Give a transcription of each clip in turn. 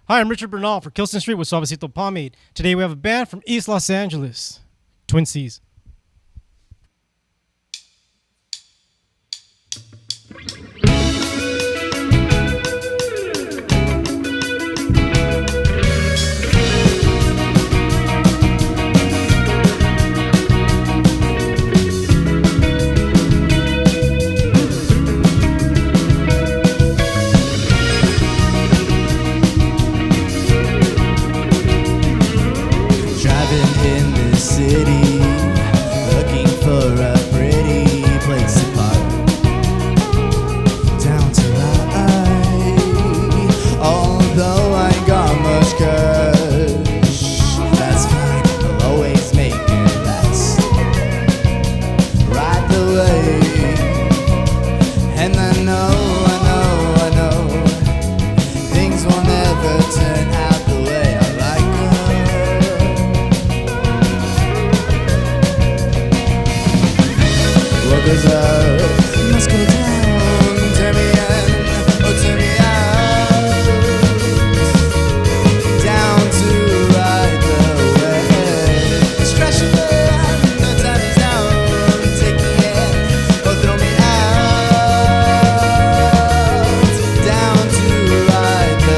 Hi, I'm Richard Bernal for Kilson Street with Suavecito Pomade. Today we have a band from East Los Angeles, Twin Seas. City, looking for a pretty place to park. Down to ride, although I ain't got much cash. That's fine, I'll always make it last. Right the way, and I know things will never turn out the way I like them. What goes up must go down. Turn me in, oh turn me out. Down to ride the wave. It's crashing down, no time is down. Take me in, oh throw me out. Down to ride the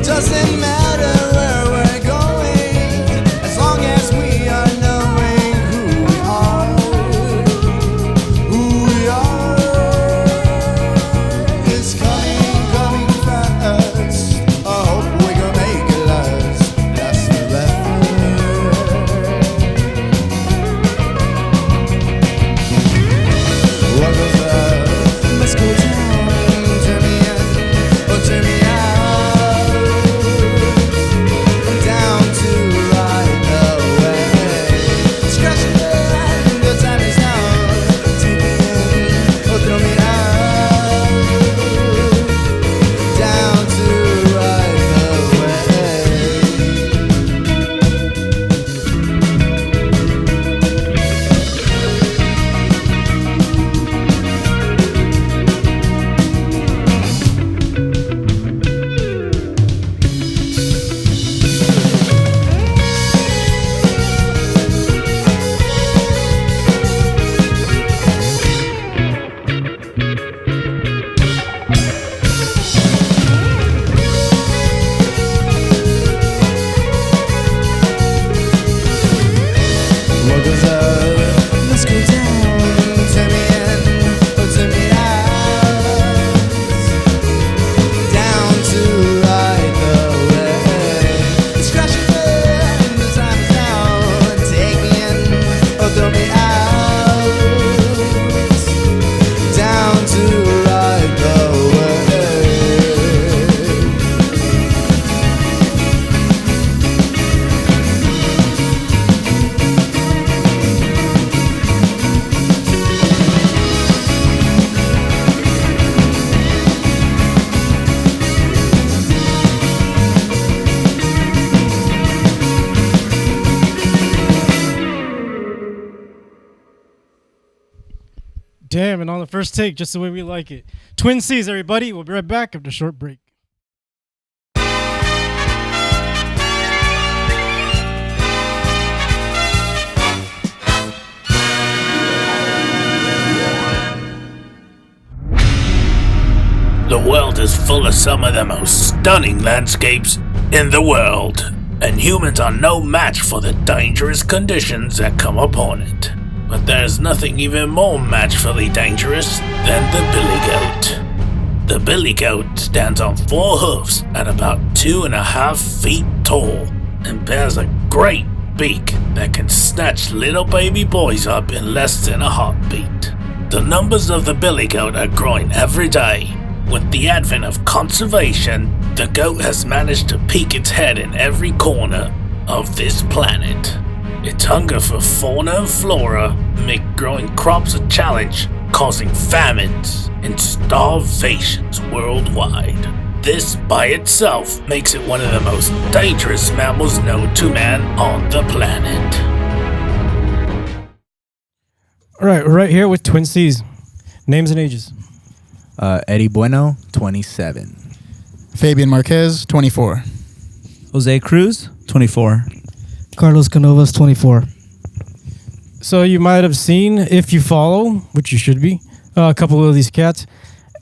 doesn't matter where we're going, as long as we are knowing who we are. Who we are is coming fast. I hope we can make it last. That's the effort. What goes up must go down. Turn me in, oh turn me out. What goes up must go down. Turn me in, oh turn me out. Down to ride the wave. It's crashing down, the time is down. Take me in, oh throw me out. Down to ride the Damn, and on the first take, just the way we like it. Twin Seas, everybody. We'll be right back after a short break. The world is full of some of the most stunning landscapes in the world, and humans are no match for the dangerous conditions that come upon it. But there's nothing even more matchfully dangerous than the billy goat. The billy goat stands on 4 hoofs at about 2.5 feet tall and bears a great beak that can snatch little baby boys up in less than a heartbeat. The numbers of the billy goat are growing every day. With the advent of conservation, the goat has managed to peek its head in every corner of this planet. Its hunger for fauna and flora make growing crops a challenge, causing famines and starvations worldwide. This by itself makes it one of the most dangerous mammals known to man on the planet. All right, we're right here with Twin C's. Names and ages. Eddie Bueno, 27. Fabian Marquez, 24. Jose Cruz, 24. Carlos Canovas, 24. So you might have seen, if you follow, which you should be, a couple of these cats.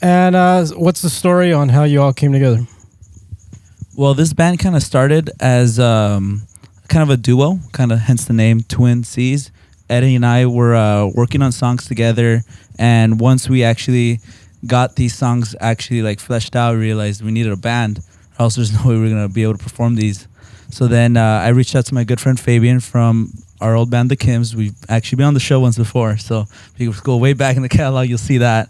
And what's the story on how you all came together? Well, this band kind of started as kind of a duo, kind of hence the name Twin C's. Eddie and I were working on songs together, and once we actually got these songs actually like fleshed out, we realized we needed a band, or else there's no way we were going to be able to perform these. So then I reached out to my good friend Fabian from our old band, The Kims. We've actually been on the show once before, so if you go way back in the catalog, you'll see that.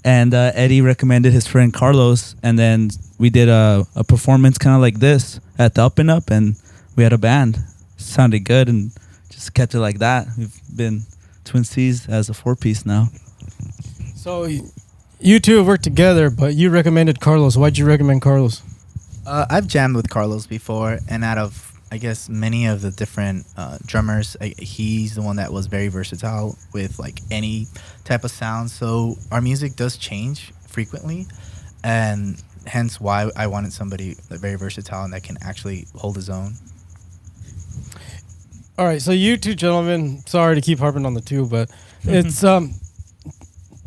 And Eddie recommended his friend Carlos, and then we did a performance kind of like this at the Up and Up, and we had a band. Sounded good, and just kept it like that. We've been Twin C's as a 4-piece now. So you two have worked together, but you recommended Carlos. Why'd you recommend Carlos? I've jammed with Carlos before, and out of, I guess, many of the different drummers, he's the one that was very versatile with like any type of sound. So our music does change frequently, and hence why I wanted somebody very versatile and that can actually hold his own. All right, so you two gentlemen, sorry to keep harping on the two, but it's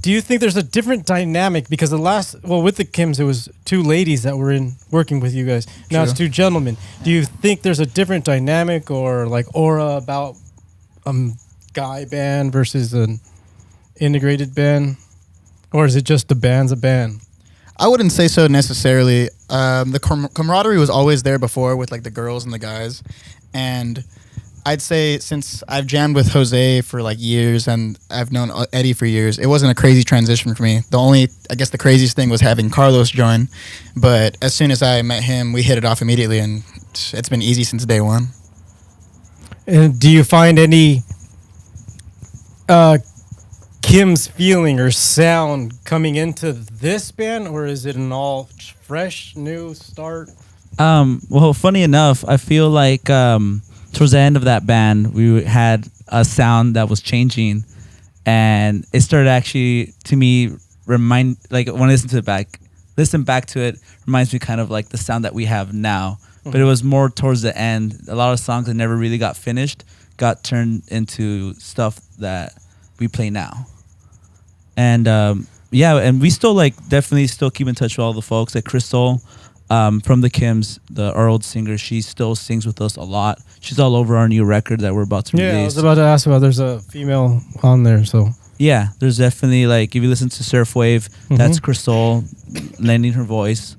do you think there's a different dynamic? Because with the Kims, it was two ladies that were working with you guys. Now it's two gentlemen. Do you think there's a different dynamic or like aura about a guy band versus an integrated band? Or is it just the band's a band? I wouldn't say so necessarily. The camaraderie was always there before with like the girls and the guys. And I'd say since I've jammed with Jose for like years and I've known Eddie for years, it wasn't a crazy transition for me. The craziest thing was having Carlos join. But as soon as I met him, we hit it off immediately, and it's been easy since day one. And do you find any Kim's feeling or sound coming into this band, or is it an all fresh, new start? Well, funny enough, I feel like towards the end of that band, we had a sound that was changing, and it started actually to me when I listen back to it, reminds me kind of like the sound that we have now. Mm-hmm. But it was more towards the end. A lot of songs that never really got finished got turned into stuff that we play now. And and we still definitely still keep in touch with all the folks like Crystal. From the Kims, our old singer, she still sings with us a lot. She's all over our new record that we're about to release. Yeah, I was about to ask about. There's a female on there, so yeah, there's definitely if you listen to Surfwave, that's Crystal lending her voice.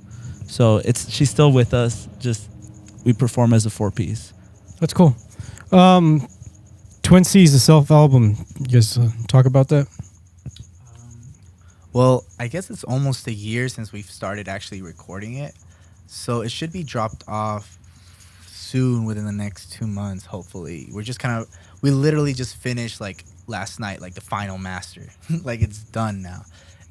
So she's still with us. Just we perform as a 4-piece. That's cool. Twin C's, the self-album. You guys talk about that? Well, I guess it's almost a year since we've started actually recording it. So it should be dropped off soon within the next 2 months, hopefully. We literally just finished last night, the final master. It's done now.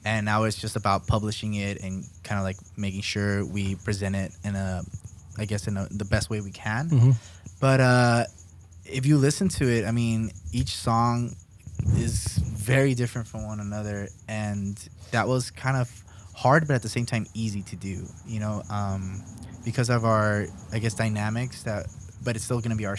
And now it's just about publishing it and kind of making sure we present it in the best way we can. Mm-hmm. But if you listen to it, I mean, each song is very different from one another. And that was kind of hard, but at the same time easy to do, because of our, dynamics but it's still going to be our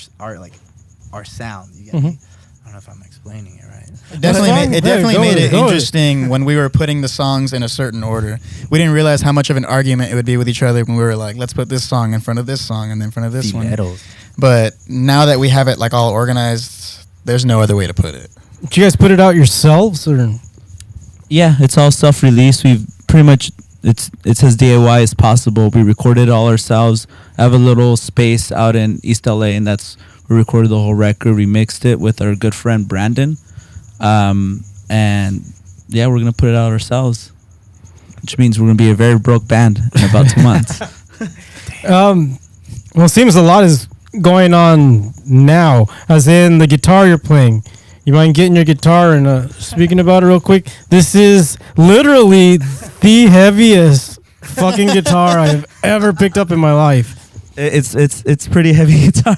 sound. You get me? I don't know if I'm explaining it right. It definitely made it interesting when we were putting the songs in a certain order. We didn't realize how much of an argument it would be with each other when we were let's put this song in front of this song and then in front of this one. Medals. But now that we have it all organized, there's no other way to put it. Did you guys put it out yourselves, or? Yeah, it's all self-released. We've pretty much it's as DIY as possible. We recorded it all ourselves. I have a little space out in East LA, and we recorded the whole record. We mixed it with our good friend Brandon, and yeah, we're gonna put it out ourselves, which means we're gonna be a very broke band in about 2 months. Well, it seems a lot is going on now, as in the guitar you're playing. You mind getting your guitar and speaking about it real quick? This is literally the heaviest fucking guitar I have ever picked up in my life. It's pretty heavy guitar.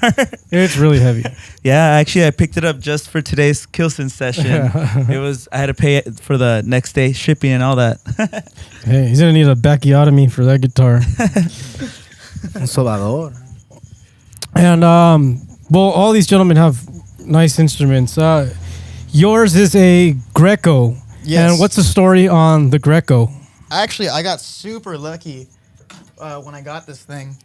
It's really heavy. Yeah, actually, I picked it up just for today's Kilson session. I had to pay it for the next day shipping and all that. Hey, he's gonna need a bacchiotomy for that guitar. Un sobador. And well, all these gentlemen have nice instruments. Yours is a Greco. Yes. And what's the story on the Greco? Actually, I got super lucky when I got this thing.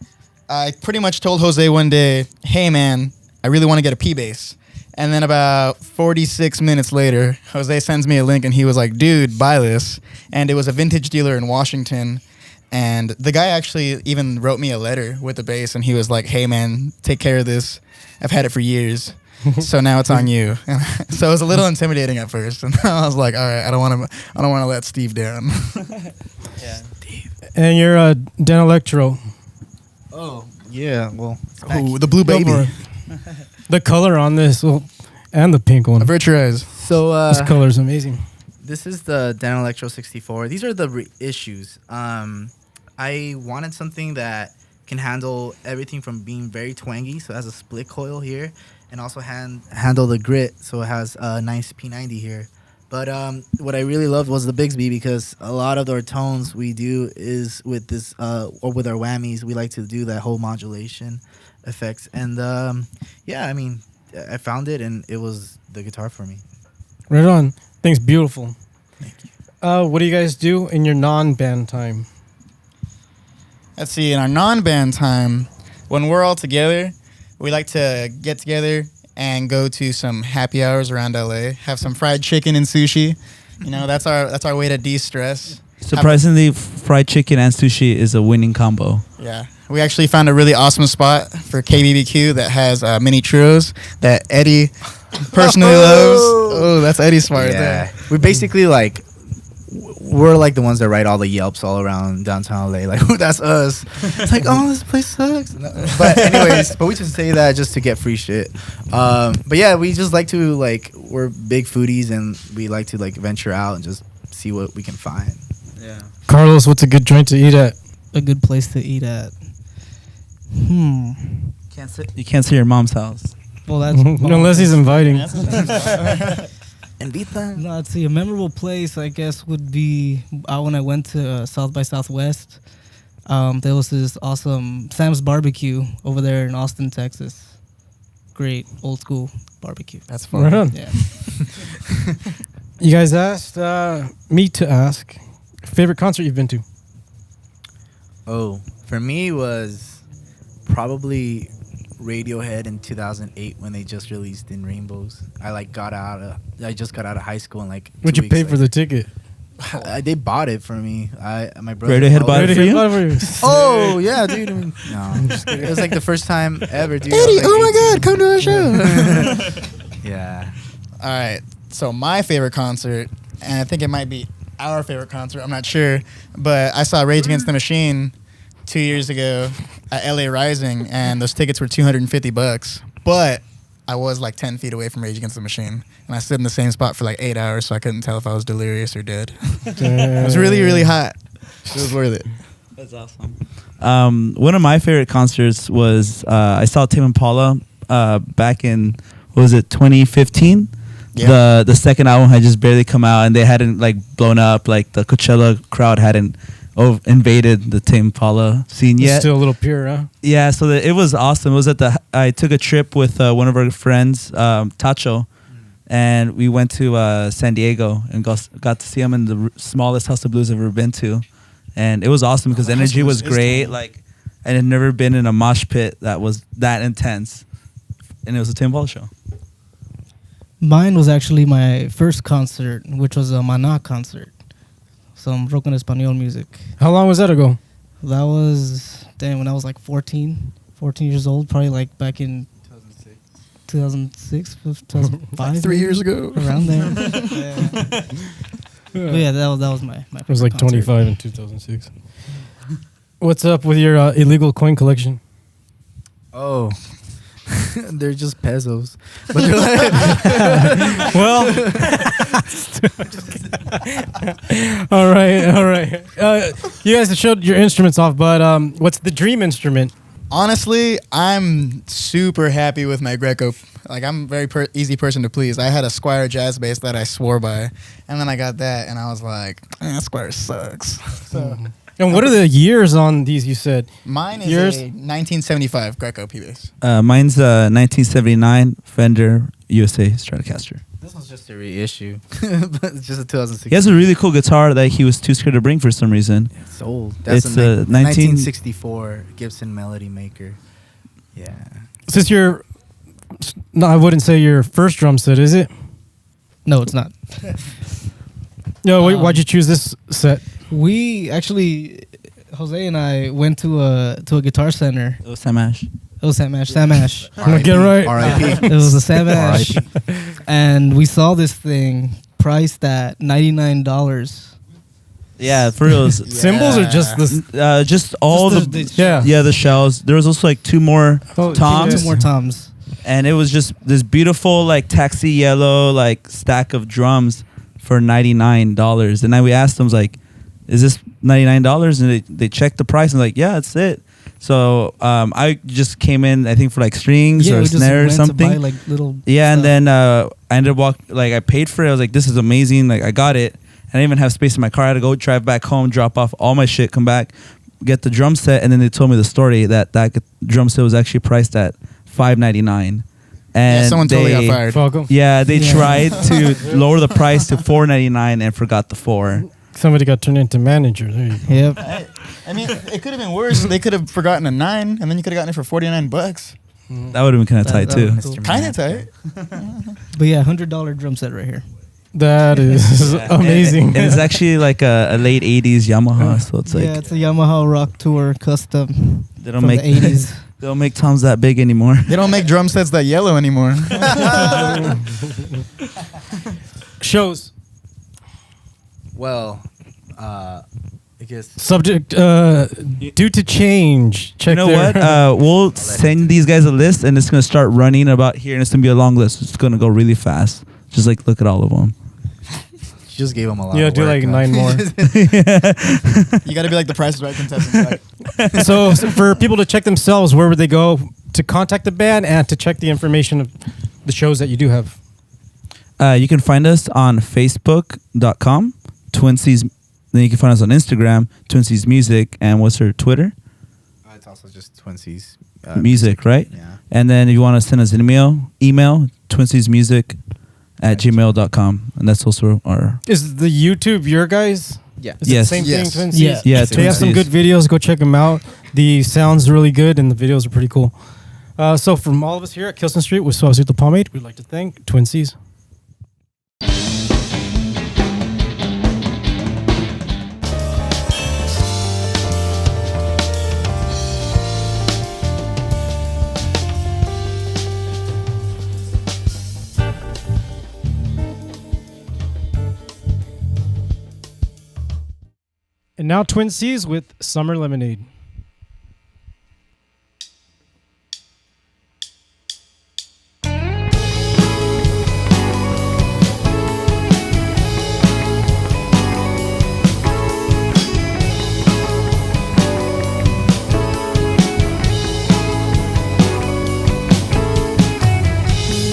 I pretty much told Jose one day, hey man, I really want to get a P-bass. And then about 46 minutes later, Jose sends me a link and he was like, dude, buy this. And it was a vintage dealer in Washington. And the guy actually even wrote me a letter with the bass and he was like, hey man, take care of this. I've had it for years. So now it's on you. So it was a little intimidating at first. And I was like, all right, I don't want to let Steve down. Yeah. And you're Dan Electro. Oh, yeah. Well, Ooh, the blue Go baby. for it. The color on this, well, and the pink one. A virtuoso. so This color is amazing. this is the Dan Electro 64. These are the reissues. I wanted something that can handle everything from being very twangy, so it has a split coil here, and also handle the grit, so it has a nice P90 here. But what I really loved was the Bigsby, because a lot of our tones we do is with this, or with our whammies, we like to do that whole modulation effects. And yeah, I mean, I found it and it was the guitar for me. Right on. Thing's beautiful. Thank you. What do you guys do in your non-band time? Let's see, in our non-band time, when we're all together, we like to get together and go to some happy hours around LA, have some fried chicken and sushi. You know, that's our way to de-stress. Surprisingly, fried chicken and sushi is a winning combo. Yeah. We actually found a really awesome spot for KBBQ that has mini churros that Eddie personally loves. Oh, that's Eddie's spot right there. We basically like, we're like the ones that write all the Yelps all around downtown LA. Like, that's us. It's like, oh, this place sucks. No. But anyways, we just say that just to get free shit. But yeah, we just like to, like, we're big foodies and we like to like venture out and just see what we can find. Yeah. Carlos, what's a good joint to eat at? A good place to eat at. You can't say your mom's house. Well, that's Unless he's inviting. And beat them. No, let's see. A memorable place, I guess, would be when I went to South by Southwest. There was this awesome Sam's Barbecue over there in Austin, Texas. Great old school barbecue. That's fun. Right on. Yeah. You guys asked me to ask favorite concert you've been to. Oh, for me was probably Radiohead in 2008 when they just released In Rainbows. I just got out of high school and like. What'd you pay for the ticket? They bought it for me. My brother. Radiohead bought it for you? Oh yeah, dude. I mean, no, I'm just kidding. It was like the first time ever, dude. Eddie, oh my God, come to our show. Yeah. All right. So my favorite concert, and I think it might be our favorite concert, I'm not sure, but I saw Rage Against the Machine 2 years ago at LA Rising, and those tickets were $250. But I was like 10 feet away from Rage Against the Machine, and I stood in the same spot for like 8 hours, so I couldn't tell if I was delirious or dead. It was really, really hot. It was worth it. That's awesome. One of my favorite concerts was I saw Tame Impala back in, what was it, 2015? Yeah. The second album had just barely come out, and they hadn't like blown up. Like the Coachella crowd hadn't invaded the Tame Impala scene yet. Still a little pure, huh? Yeah, so it was awesome. It was I took a trip with one of our friends, Tacho, and we went to San Diego and got to see him in the smallest House of Blues I've ever been to, and it was awesome because the energy was great. Like, I had never been in a mosh pit that was that intense, and it was a Tame Impala show. Mine was actually my first concert, which was a Maná concert. Some rock en español music. How long was that ago? That was, when I was like 14 years old, probably like back in 2006, 2005. Like 3 years ago. Around there. Yeah. But yeah, that was my It was like concert. 25 in 2006. What's up with your illegal coin collection? Oh. They're just pesos. But they're like, Well, all right. You guys have showed your instruments off, but what's the dream instrument? Honestly, I'm super happy with my Greco. Like, I'm a very easy person to please. I had a Squire jazz bass that I swore by, and then I got that, and I was like, Squire sucks. So And what are the years on these? You said mine is yours? a 1975 Greco P bass. Mine's 1979 Fender USA Stratocaster. this was just a reissue. But it's just a 2016. He has a really cool guitar that he was too scared to bring for some reason. It's old. That's It's a 1964 1964 Gibson Melody Maker. Yeah. Since you're, no, I wouldn't say your first drum set, is it? No, it's not. No, why'd you choose this set? We actually, Jose and I went to a guitar center. It was Sam Ash. It was Sam Ash. Get it right. R.I.P. It was a Sam Ash. And we saw this thing priced at $99. Yeah, for real. Cymbals or just this? Just all Just the Yeah. the shells. There was also like two more Oh, toms, yes. Two more toms. and it was just this beautiful like taxi yellow like stack of drums for $99. And then we asked them like, "Is this $99?" And they checked the price and like, "Yeah, that's it." So I just came in, I think for like strings or we just snare or went to something. buy, like little Yeah, and stuff. then I ended up I paid for it. I was like, this is amazing. Like, I got it. I didn't even have space in my car. I had to go drive back home, drop off all my shit, come back, get the drum set, and then they told me the story that drum set was actually priced at $599. And Someone totally got fired. Falco. Yeah, they tried to lower the price to $499 and forgot the 4. Somebody got turned into manager. There you go. Yep. I mean, it could have been worse. They could have forgotten a 9, and then you could have gotten it for $49. That would have been kind of tight That too. was cool. Kind of tight. But yeah, $100 drum set right here. That is amazing. And it's actually like a late 80s Yamaha, so it's like Yeah, it's a Yamaha Rock Tour custom they don't from make the 80s. they don't make toms that big anymore. They don't make drum sets that yellow anymore. Shows. Well, I guess Subject due to change. Check You know their- what? We'll send these guys a list, and it's gonna start running about here, and it's gonna be a long list. It's gonna go really fast. Just like look at all of them. you just gave them a lot. Yeah, of do work, like huh? 9 more. You got to be like the Price is Right contestant. Like, so for people to check themselves, where would they go to contact the band and to check the information of the shows that you do have? You can find us on Facebook.com, Twinsies. Then you can find us on Instagram, Twinsies Music, and what's her Twitter? It's also just Twinsies. Music, right? Yeah. And then if you want to send us an email twinsiesmusic@gmail.com, and that's also our Is the YouTube your guys? Yeah. Is Yes. it the same Yes. thing, Twin Yeah. Seas? yeah. They have some Twinsies. good videos. Go check them out. The sound's really good, and the videos are pretty cool. So from all of us here at Kilson Street with Suavecito Pomade, we'd like to thank Twin Seas. And now Twin Seas with Summer Lemonade.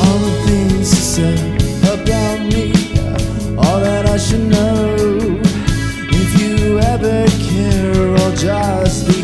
All the things you said about me, all that I should know. If you ever care, I'll just be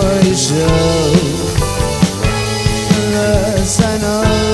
for your show. Unless I know